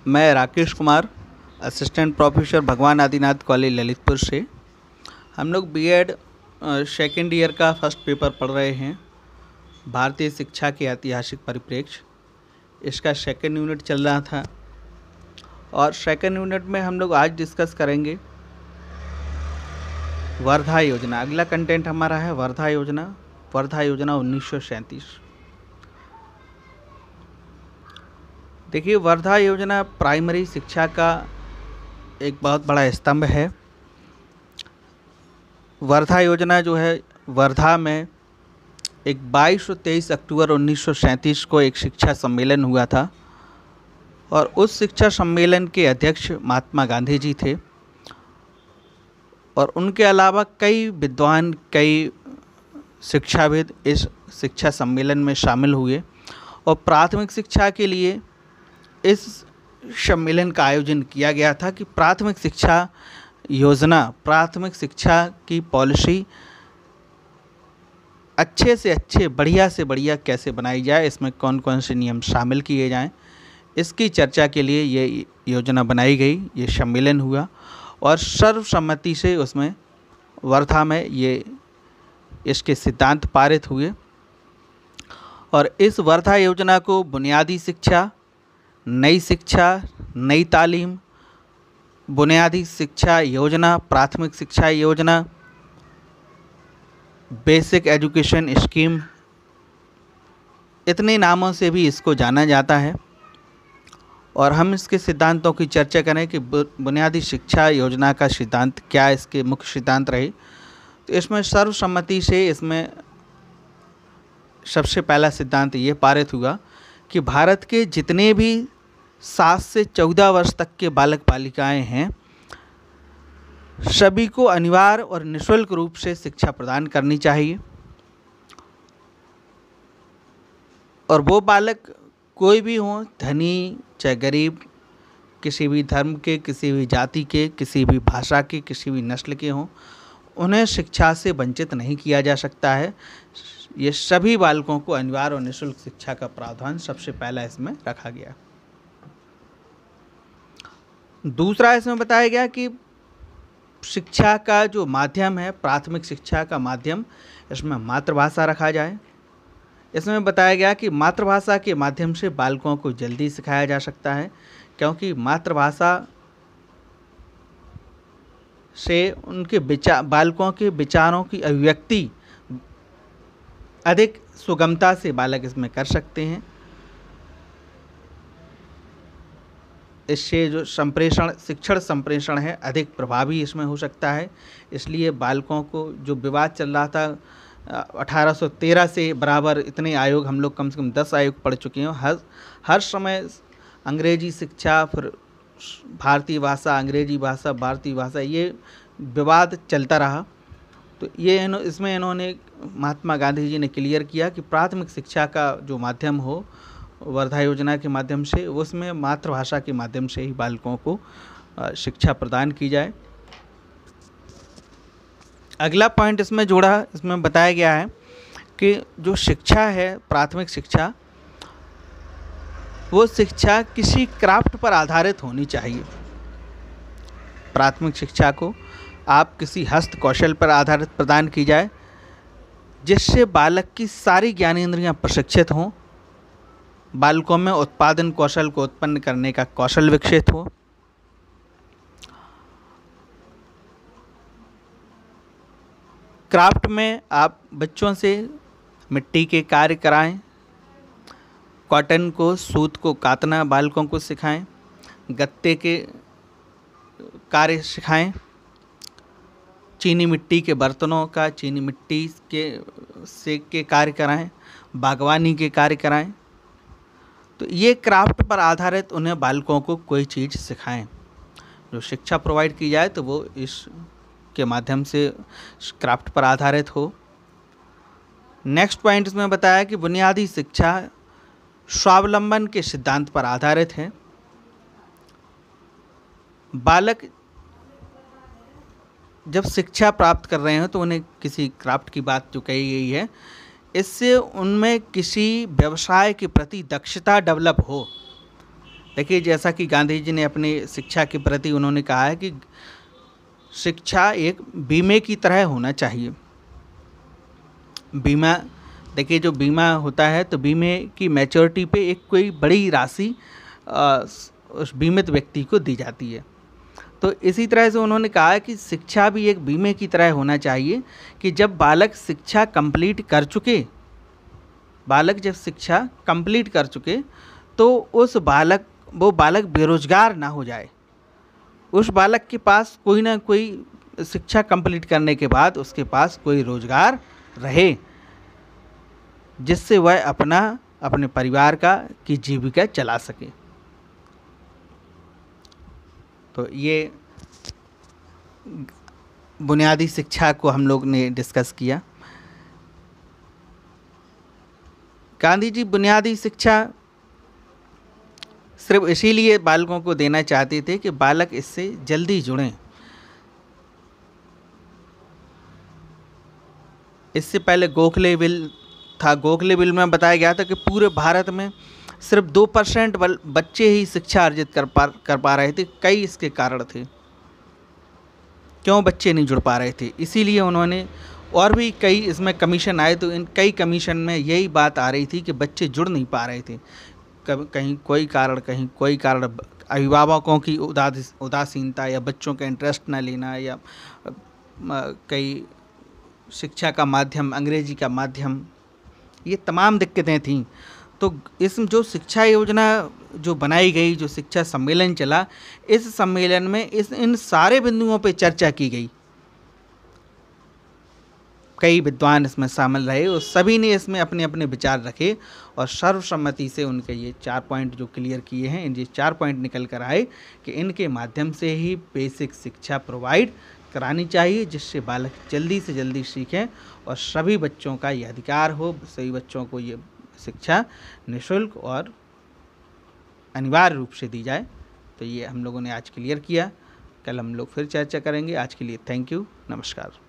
मैं Rakesh Kumar, assistant professor भगवान Adinath college Lalitpur से। हम लोग बीएड सेकेंड ईयर का फर्स्ट पेपर पढ़ रहे हैं, भारतीय शिक्षा के ऐतिहासिक परिप्रेक्ष्य। इसका सेकेंड यूनिट चल रहा था और सेकेंड यूनिट में हम लोग आज डिस्कस करेंगे वर्धा योजना। अगला कंटेंट हमारा है वर्धा योजना 1937। देखिए, वर्धा योजना प्राइमरी शिक्षा का एक बहुत बड़ा स्तंभ है। वर्धा योजना जो है, वर्धा में एक 22 और 23 अक्टूबर 1937 को एक शिक्षा सम्मेलन हुआ था और उस शिक्षा सम्मेलन के अध्यक्ष महात्मा गांधी जी थे और उनके अलावा कई विद्वान, कई शिक्षाविद इस शिक्षा सम्मेलन में शामिल हुए और प्राथमिक शिक्षा के लिए इस सम्मेलन का आयोजन किया गया था कि प्राथमिक शिक्षा योजना, प्राथमिक शिक्षा की पॉलिसी अच्छे से अच्छे, बढ़िया से बढ़िया कैसे बनाई जाए, इसमें कौन कौन से नियम शामिल किए जाएं, इसकी चर्चा के लिए ये योजना बनाई गई। ये सम्मेलन हुआ और सर्वसम्मति से उसमें वर्धा में इसके सिद्धांत पारित हुए और इस वर्धा योजना को बुनियादी शिक्षा, नई शिक्षा, नई तालीम, बुनियादी शिक्षा योजना, प्राथमिक शिक्षा योजना, बेसिक एजुकेशन स्कीम, इतने नामों से भी इसको जाना जाता है। और हम इसके सिद्धांतों की चर्चा करें कि बुनियादी शिक्षा योजना का सिद्धांत क्या, इसके मुख्य सिद्धांत रहे, तो इसमें सर्वसम्मति से इसमें सबसे पहला सिद्धांत ये पारित हुआ कि भारत के जितने भी 7 से 14 वर्ष तक के बालक बालिकाएं हैं, सभी को अनिवार्य और निःशुल्क रूप से शिक्षा प्रदान करनी चाहिए। और वो बालक कोई भी हों, धनी चाहे गरीब, किसी भी धर्म के, किसी भी जाति के, किसी भी भाषा के, किसी भी नस्ल के हों, उन्हें शिक्षा से वंचित नहीं किया जा सकता है। ये सभी बालकों को अनिवार्य और निःशुल्क शिक्षा का प्रावधान सबसे पहला इसमें रखा गया। दूसरा इसमें बताया गया कि शिक्षा का जो माध्यम है, प्राथमिक शिक्षा का माध्यम, इसमें मातृभाषा रखा जाए। इसमें बताया गया कि मातृभाषा के माध्यम से बालकों को जल्दी सिखाया जा सकता है, क्योंकि मातृभाषा से उनके बालकों के विचारों की अभिव्यक्ति अधिक सुगमता से बालक इसमें कर सकते हैं। इससे जो शिक्षण संप्रेषण है अधिक प्रभावी इसमें हो सकता है। इसलिए बालकों को, जो विवाद चल रहा था 1813 से बराबर, इतने आयोग हम लोग कम से कम 10 आयोग पढ़ चुके हैं। हर समय अंग्रेजी शिक्षा, फिर भारतीय भाषा, अंग्रेजी भाषा, भारतीय भाषा, ये विवाद चलता रहा। तो इसमें इन्होंने, महात्मा गांधी जी ने क्लियर किया कि प्राथमिक शिक्षा का जो माध्यम हो वर्धा योजना के माध्यम से, उसमें मातृभाषा के माध्यम से ही बालकों को शिक्षा प्रदान की जाए। अगला पॉइंट इसमें जोड़ा, इसमें बताया गया है कि जो शिक्षा है, प्राथमिक शिक्षा, वो शिक्षा किसी क्राफ्ट पर आधारित होनी चाहिए। प्राथमिक शिक्षा को आप किसी हस्त कौशल पर आधारित प्रदान की जाए, जिससे बालक की सारी ज्ञानेंद्रियां प्रशिक्षित हों, बालकों में उत्पादन कौशल को उत्पन्न करने का कौशल विकसित हो। क्राफ्ट में आप बच्चों से मिट्टी के कार्य कराएं, कॉटन को, सूत को कातना बालकों को सिखाएं, गत्ते के कार्य सिखाएं, चीनी मिट्टी के बर्तनों का, चीनी मिट्टी के कार्य कराएं, बागवानी के कार्य कराएं। तो ये क्राफ्ट पर आधारित उन्हें बालकों को कोई चीज़ सिखाएं। जो शिक्षा प्रोवाइड की जाए तो वो इसके माध्यम से क्राफ्ट पर आधारित हो। नेक्स्ट पॉइंट इसमें बताया कि बुनियादी शिक्षा स्वावलंबन के सिद्धांत पर आधारित है। बालक जब शिक्षा प्राप्त कर रहे हैं तो उन्हें किसी क्राफ्ट की बात जो कही गई है, इससे उनमें किसी व्यवसाय के प्रति दक्षता डेवलप हो। देखिए, जैसा कि गांधी जी ने अपनी शिक्षा के प्रति उन्होंने कहा है कि शिक्षा एक बीमे की तरह होना चाहिए। बीमा, देखिए जो बीमा होता है तो बीमे की मैच्योरिटी पे एक कोई बड़ी राशि उस बीमित व्यक्ति को दी जाती है। तो इसी तरह से उन्होंने कहा है कि शिक्षा भी एक बीमे की तरह होना चाहिए कि जब बालक शिक्षा कंप्लीट कर चुके, तो वो बालक बेरोजगार ना हो जाए। उस बालक के पास कोई ना कोई, शिक्षा कंप्लीट करने के बाद उसके पास कोई रोजगार रहे, जिससे वह अपने परिवार की जीविका चला सके। तो ये बुनियादी शिक्षा को हम लोग ने डिस्कस किया। गांधी जी बुनियादी शिक्षा सिर्फ इसीलिए बालकों को देना चाहते थे कि बालक इससे जल्दी जुड़ें। इससे पहले गोखले बिल था। गोखले बिल में बताया गया था कि पूरे भारत में सिर्फ 2% बच्चे ही शिक्षा अर्जित कर पा रहे थे। कई इसके कारण थे, क्यों बच्चे नहीं जुड़ पा रहे थे। इसीलिए उन्होंने, और भी कई इसमें कमीशन आए, तो इन कई कमीशन में यही बात आ रही थी कि बच्चे जुड़ नहीं पा रहे थे। कहीं कोई कारण, अभिभावकों की उदासीनता या बच्चों का इंटरेस्ट न लेना, या कई शिक्षा का माध्यम अंग्रेजी का माध्यम, ये तमाम दिक्कतें थीं। तो इस जो शिक्षा योजना जो बनाई गई, जो शिक्षा सम्मेलन चला, इस सम्मेलन में इन सारे बिंदुओं पे चर्चा की गई। कई विद्वान इसमें शामिल रहे और सभी ने इसमें अपने अपने विचार रखे और सर्वसम्मति से उनके ये 4 पॉइंट जो क्लियर किए हैं, ये 4 पॉइंट निकल कर आए कि इनके माध्यम से ही बेसिक शिक्षा प्रोवाइड करानी चाहिए, जिससे बालक जल्दी से जल्दी सीखें और सभी बच्चों का ये अधिकार हो, सभी बच्चों को ये शिक्षा निःशुल्क और अनिवार्य रूप से दी जाए। तो ये हम लोगों ने आज क्लियर किया। कल हम लोग फिर चर्चा करेंगे। आज के लिए थैंक यू, नमस्कार।